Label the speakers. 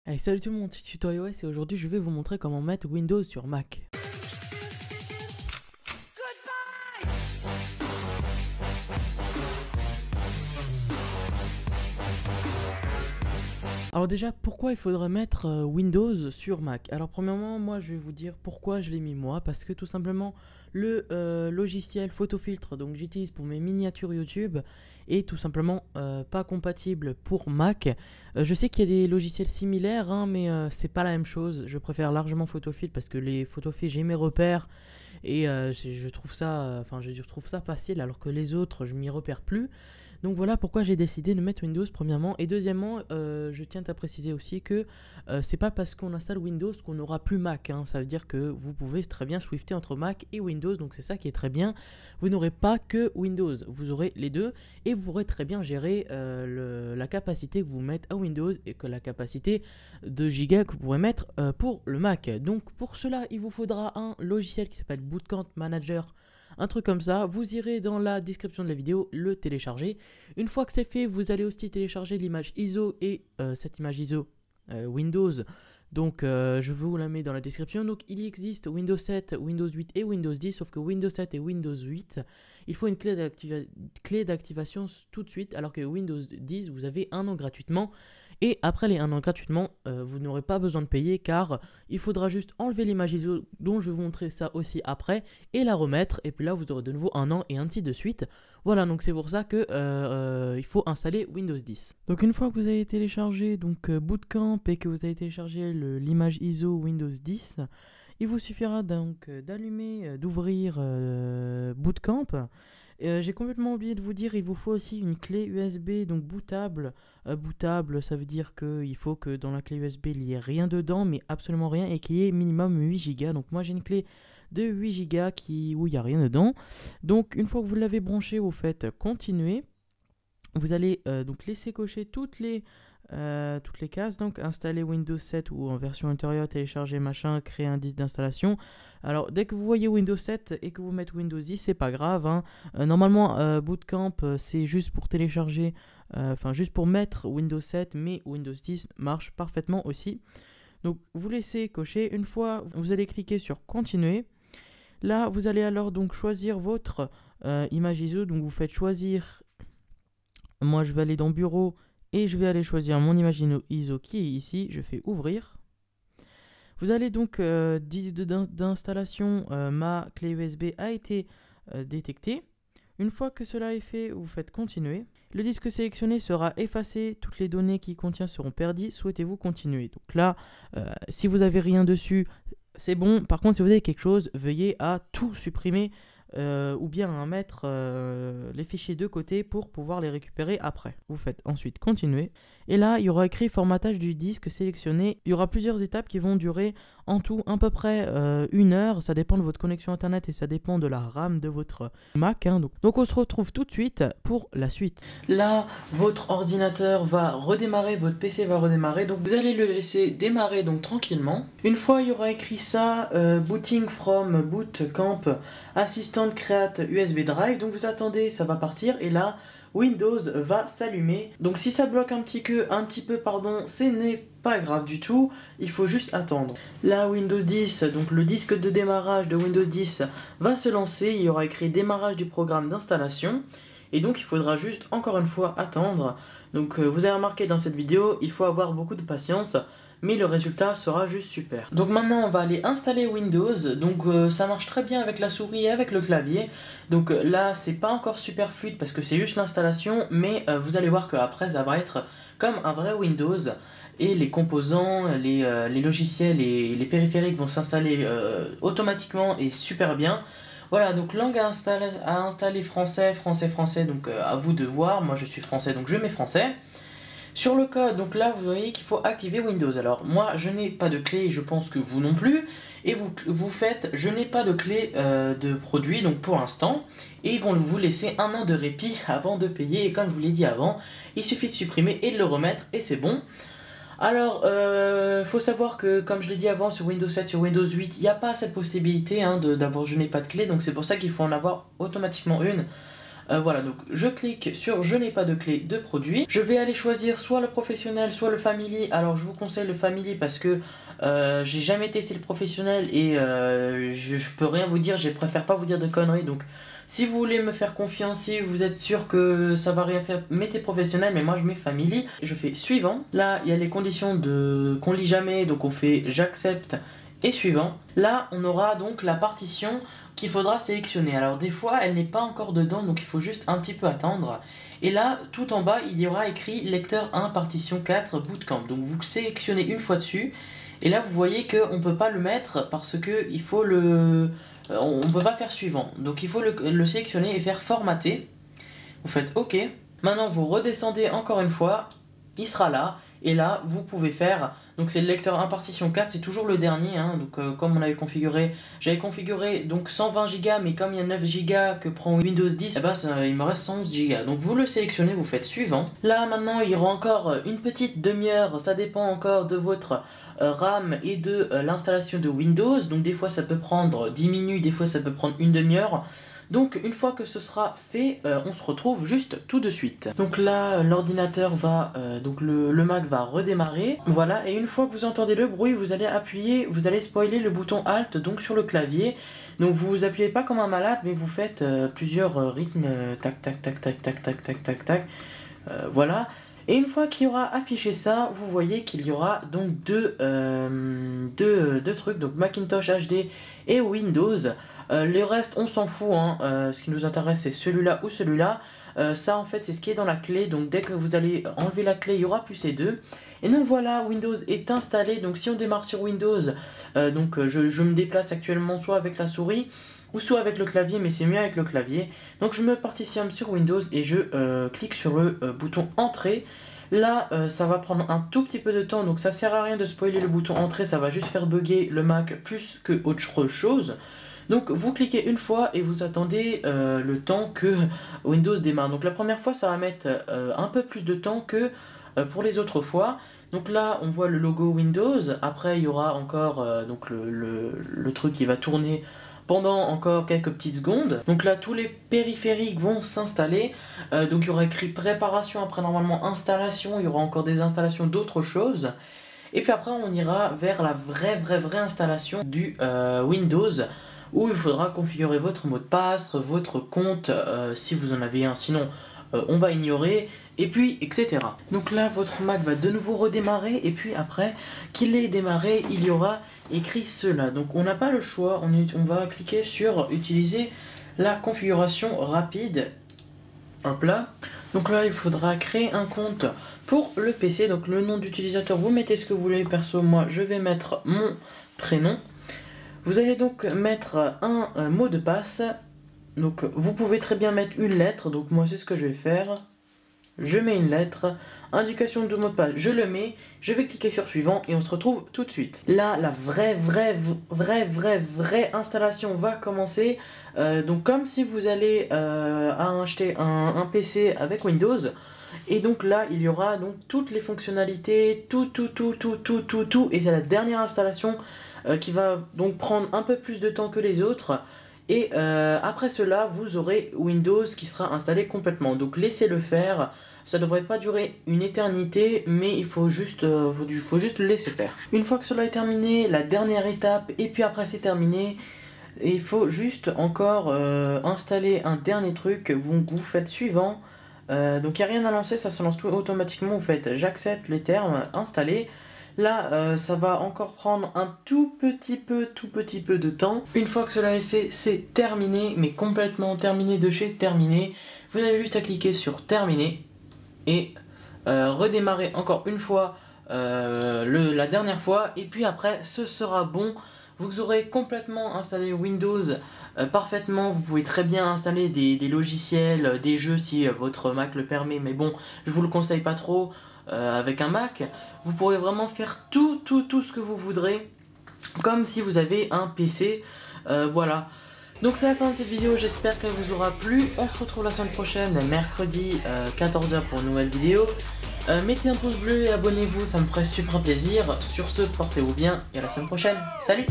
Speaker 1: Hey, salut tout le monde, c'est Tuto iOS et aujourd'hui je vais vous montrer comment mettre Windows sur Mac. Alors déjà, pourquoi il faudrait mettre Windows sur Mac? Alors premièrement, moi je vais vous dire pourquoi je l'ai mis moi, parce que tout simplement le logiciel photofiltre donc j'utilise pour mes miniatures YouTube est tout simplement pas compatible pour Mac. Je sais qu'il y a des logiciels similaires, hein, mais c'est pas la même chose. Je préfère largement photofiltre parce que les photofiltres j'ai mes repères et je trouve ça, je trouve ça facile alors que les autres je m'y repère plus. Donc voilà pourquoi j'ai décidé de mettre Windows premièrement. Et deuxièmement, je tiens à préciser aussi que c'est pas parce qu'on installe Windows qu'on n'aura plus Mac, hein. Ça veut dire que vous pouvez très bien swifter entre Mac et Windows. Donc c'est ça qui est très bien. Vous n'aurez pas que Windows, vous aurez les deux. Et vous pourrez très bien gérer la capacité que vous mettez à Windows et que la capacité de giga que vous pourrez mettre pour le Mac. Donc pour cela, il vous faudra un logiciel qui s'appelle Bootcamp Manager. Un truc comme ça, vous irez dans la description de la vidéo le télécharger. Une fois que c'est fait, vous allez aussi télécharger l'image ISO et cette image ISO Windows. Donc je vous la mets dans la description. Donc il existe Windows 7, Windows 8 et Windows 10, sauf que Windows 7 et Windows 8, il faut une clé d'activation tout de suite, alors que Windows 10, vous avez 1 an gratuitement. Et après les 1 an gratuitement, vous n'aurez pas besoin de payer car il faudra juste enlever l'image ISO dont je vais vous montrer ça aussi après et la remettre. Et puis là, vous aurez de nouveau 1 an et ainsi de suite. Voilà, donc c'est pour ça que il faut installer Windows 10. Donc une fois que vous avez téléchargé Bootcamp et que vous avez téléchargé l'image ISO Windows 10, il vous suffira donc d'allumer, d'ouvrir Bootcamp. J'ai complètement oublié de vous dire, il vous faut aussi une clé USB donc bootable. Bootable, ça veut dire qu'il faut que dans la clé USB il n'y ait rien dedans, mais absolument rien, et qu'il y ait minimum 8 Go. Donc moi j'ai une clé de 8 Go où il n'y a rien dedans. Donc une fois que vous l'avez branché, vous faites continuer. Vous allez donc laisser cocher toutes les cases, donc installer Windows 7 ou en version intérieure, télécharger machin, créer un disque d'installation. Alors dès que vous voyez Windows 7 et que vous mettez Windows 10, c'est pas grave, hein. Normalement Bootcamp c'est juste pour télécharger, juste pour mettre Windows 7, mais Windows 10 marche parfaitement aussi. Donc vous laissez cocher. Une fois vous allez cliquer sur continuer. Là vous allez alors donc choisir votre image ISO, donc vous faites choisir. Moi je vais aller dans bureau et je vais aller choisir mon image ISO qui est ici. Je fais ouvrir. Vous allez donc disque d'installation, ma clé USB a été détectée. Une fois que cela est fait, vous faites continuer. Le disque sélectionné sera effacé, toutes les données qu'il contient seront perdues. Souhaitez-vous continuer? Donc là, si vous n'avez rien dessus, c'est bon. Par contre, si vous avez quelque chose, veuillez à tout supprimer ou bien à mettre les fichiers de côté pour pouvoir les récupérer après. Vous faites ensuite continuer. Et là, il y aura écrit formatage du disque sélectionné. Il y aura plusieurs étapes qui vont durer en tout à peu près 1 heure. Ça dépend de votre connexion internet et ça dépend de la RAM de votre Mac, hein. Donc on se retrouve tout de suite pour la suite. Là, votre ordinateur va redémarrer, votre PC va redémarrer. Donc vous allez le laisser démarrer donc tranquillement. Une fois il y aura écrit ça, booting from Bootcamp Assistant Create USB Drive. Donc vous attendez, ça va partir et là Windows va s'allumer. Donc si ça bloque un petit peu, ce n'est pas grave du tout, il faut juste attendre. Là Windows 10, donc le disque de démarrage de Windows 10 va se lancer, il y aura écrit démarrage du programme d'installation. Et donc il faudra juste encore une fois attendre. Donc vous avez remarqué dans cette vidéo, il faut avoir beaucoup de patience, mais le résultat sera juste super. Donc maintenant on va aller installer Windows. Donc ça marche très bien avec la souris et avec le clavier. Donc là c'est pas encore super fluide parce que c'est juste l'installation, mais vous allez voir qu'après ça va être comme un vrai Windows. Et les composants, les logiciels et les périphériques vont s'installer automatiquement et super bien. Voilà, donc langue à installer français, donc à vous de voir. Moi je suis français donc je mets français. Sur le code, donc là vous voyez qu'il faut activer Windows. Alors moi je n'ai pas de clé, je pense que vous non plus. Et vous faites, je n'ai pas de clé de produit donc pour l'instant. Et ils vont vous laisser 1 an de répit avant de payer. Et comme je vous l'ai dit avant, il suffit de supprimer et de le remettre et c'est bon. Alors, faut savoir que, comme je l'ai dit avant, sur Windows 7, sur Windows 8, il n'y a pas cette possibilité, hein, d'avoir je n'ai pas de clé, donc c'est pour ça qu'il faut en avoir automatiquement une. Voilà, donc je clique sur je n'ai pas de clé de produit. Je vais aller choisir soit le professionnel, soit le family. Alors je vous conseille le family parce que j'ai jamais testé le professionnel et je peux rien vous dire, je préfère pas vous dire de conneries. Donc si vous voulez me faire confiance, si vous êtes sûr que ça va rien faire, mettez professionnel, mais moi je mets family. Je fais suivant. Là il y a les conditions qu'on lit jamais, donc on fait j'accepte et suivant. Là on aura donc la partition qu'il faudra sélectionner. Alors des fois elle n'est pas encore dedans, donc il faut juste un petit peu attendre. Et là tout en bas il y aura écrit lecteur 1 partition 4 bootcamp. Donc vous sélectionnez une fois dessus. Et là vous voyez qu'on ne peut pas le mettre parce que il faut on ne peut pas faire suivant. Donc il faut le sélectionner et faire formater. Vous faites OK. Maintenant vous redescendez encore une fois. Il sera là. Et là vous pouvez faire. Donc c'est le lecteur 1 partition 4. C'est toujours le dernier. Hein, donc comme on avait configuré. J'avais configuré donc 120 Go. Mais comme il y a 9 Go que prend Windows 10. Eh ben, il me reste 111 Go. Donc vous le sélectionnez. Vous faites suivant. Là maintenant il y aura encore une petite demi-heure. Ça dépend encore de votre RAM et de l'installation de Windows. Donc des fois ça peut prendre 10 minutes, des fois ça peut prendre une demi-heure. Donc une fois que ce sera fait, on se retrouve juste tout de suite. Donc là l'ordinateur va, donc le Mac va redémarrer. Voilà, et une fois que vous entendez le bruit, vous allez appuyer, vous allez spoiler le bouton Alt donc sur le clavier. Donc vous appuyez pas comme un malade, mais vous faites plusieurs rythmes, tac tac tac tac tac tac tac tac tac. Voilà. Et une fois qu'il y aura affiché ça, vous voyez qu'il y aura donc deux trucs, donc Macintosh HD et Windows. Le reste, on s'en fout, hein. Ce qui nous intéresse, c'est celui-là ou celui-là. Ça, en fait, c'est ce qui est dans la clé. Donc, dès que vous allez enlever la clé, il y aura plus ces deux. Et donc, voilà, Windows est installé. Donc, si on démarre sur Windows, je me déplace actuellement soit avec la souris ou soit avec le clavier, mais c'est mieux avec le clavier. Donc je me partitionne sur Windows et je clique sur le bouton Entrée. Là, ça va prendre un tout petit peu de temps, donc ça sert à rien de spoiler le bouton Entrée, ça va juste faire bugger le Mac plus que autre chose. Donc vous cliquez une fois et vous attendez le temps que Windows démarre. Donc la première fois, ça va mettre un peu plus de temps que pour les autres fois. Donc là, on voit le logo Windows. Après, il y aura encore donc le truc qui va tourner pendant encore quelques petites secondes. Donc là, tous les périphériques vont s'installer. Donc il y aura écrit préparation, après normalement installation. Il y aura encore des installations d'autres choses. Et puis après, on ira vers la vraie installation du Windows, où il faudra configurer votre mot de passe, votre compte, si vous en avez un. Sinon, on va ignorer. Et puis, etc. Donc là, votre Mac va de nouveau redémarrer. Et puis après qu'il ait démarré, il y aura écrit cela. Donc on n'a pas le choix. On va cliquer sur utiliser la configuration rapide. Hop là. Donc là, il faudra créer un compte pour le PC. Donc le nom d'utilisateur, vous mettez ce que vous voulez. Perso, moi, je vais mettre mon prénom. Vous allez donc mettre un mot de passe. Donc vous pouvez très bien mettre une lettre. Donc moi, c'est ce que je vais faire. Je mets une lettre, indication de mot de passe, je le mets, je vais cliquer sur suivant et on se retrouve tout de suite. Là, la vraie installation va commencer. Donc comme si vous allez acheter un PC avec Windows. Et donc là, il y aura donc toutes les fonctionnalités, tout. Et c'est la dernière installation qui va donc prendre un peu plus de temps que les autres. Et après cela, vous aurez Windows qui sera installé complètement. Donc laissez-le faire. Ça devrait pas durer une éternité, mais il faut juste le laisser faire. Une fois que cela est terminé, la dernière étape, et puis après c'est terminé, il faut juste encore installer un dernier truc. Vous faites suivant. Donc il n'y a rien à lancer, ça se lance tout automatiquement. Vous faites j'accepte les termes, installer. Là, ça va encore prendre un tout petit peu de temps. Une fois que cela est fait, c'est terminé, mais complètement terminé de chez terminé. Vous avez juste à cliquer sur terminer et redémarrer encore une fois la dernière fois. Et puis après, ce sera bon. Vous aurez complètement installé Windows parfaitement. Vous pouvez très bien installer des logiciels, des jeux si votre Mac le permet. Mais bon, je vous le conseille pas trop. Avec un Mac, vous pourrez vraiment faire tout ce que vous voudrez, comme si vous avez un PC. Voilà. Donc c'est la fin de cette vidéo, j'espère qu'elle vous aura plu. On se retrouve la semaine prochaine, mercredi 14 h pour une nouvelle vidéo. Mettez un pouce bleu et abonnez-vous, ça me ferait super plaisir. Sur ce, portez-vous bien et à la semaine prochaine. Salut!